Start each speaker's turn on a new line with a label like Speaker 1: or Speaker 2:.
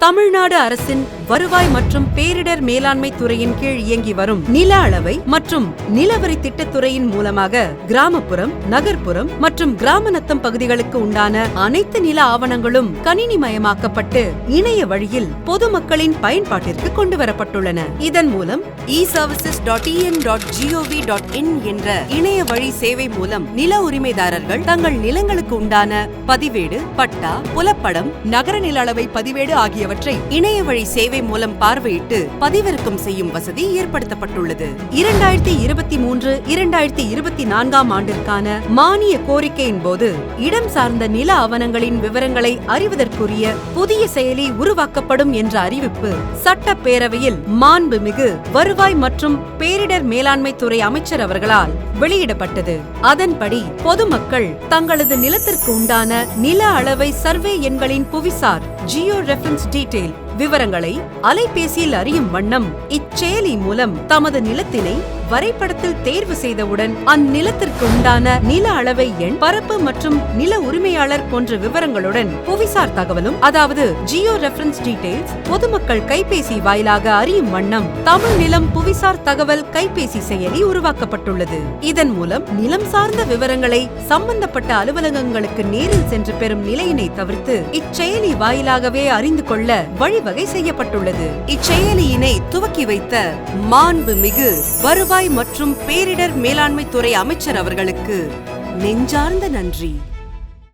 Speaker 1: தமிழ்நாடு அரசின் வருவாய் மற்றும் பேரிடர் மேலாண்மை துறையின் கீழ் இயங்கி வரும் நில அளவை மற்றும் நிலவரி திட்டத்துறையின் மூலமாக கிராமப்புறம், நகர்ப்புறம் மற்றும் கிராம நத்தம் பகுதிகளுக்கு உண்டான அனைத்து நில ஆவணங்களும் கணினிமயமாக்கப்பட்டு இணைய வழியில் பொதுமக்களின் பயன்பாட்டிற்கு கொண்டுவரப்பட்டுள்ளன. இதன் மூலம் eservices.en.gov.in என்ற இணைய வழி சேவை மூலம் நில உரிமைதாரர்கள் தங்கள் நிலங்களுக்கு உண்டான பதிவேடு, பட்டா, புலப்படம், நகர நில அளவை பதிவேடு ஆகியவற்றை இணைய வழி சேவை மூலம் பார்வையிட்டு பதிவிறக்கம் செய்யும் வசதி ஏற்படுத்தப்பட்டுள்ளது. 2023-2024 ஆண்டிற்கான மானிய கோரிக்கையின் போது இடம் சார்ந்த நில ஆவணங்களின் விவரங்களை அறிவதற்குரிய புதிய செயலி உருவாக்கப்படும் என்ற அறிவிப்பு சட்டப்பேரவையில் மாண்புமிகு வருவாய் மற்றும் பேரிடர் மேலாண்மை துறை அமைச்சர் அவர்களால் வெளியிடப்பட்டது. அதன்படி பொதுமக்கள் தங்களது நிலத்திற்கு உண்டான நில அளவை சர்வே எண்களின் புவிசார் ஜியோ ரெஃபரன்ஸ் டீடைல் விவரங்களை அலைபேசியில் அறியும் வண்ணம் இச்செயலி மூலம் தமது நிலத்தினை வரைபடத்தில் தேர்வு செய்தவுடன் அந்நிலத்திற்கு உண்டான நில அளவை எண், பரப்பு மற்றும் நில உரிமையாளர் போன்ற விவரங்களுடன் புவிசார் தகவலும், அதாவது ஜியோ ரெஃபரன்ஸ் டீடைல்ஸ் பொதுமக்கள் கைபேசி வாயிலாக அறியும் வண்ணம் தமிழ் நிலம் புவிசார் தகவல் கைபேசி செயலி உருவாக்கப்பட்டுள்ளது. இதன் மூலம் நிலம் சார்ந்த விவரங்களை சம்பந்தப்பட்ட அலுவலகங்களுக்கு நேரில் சென்று பெறும் நிலையினை தவிர்த்து இச்செயலி வாயிலாகவே அறிந்து கொள்ள வழிவகை செய்யப்பட்டுள்ளது. இச்செயலியினை துவக்கி வைத்த மாண்புமிகு வருவாய் மற்றும் பேரிடர் மேலாண்மை துறை அமைச்சர் அவர்களுக்கு நெஞ்சார்ந்த நன்றி.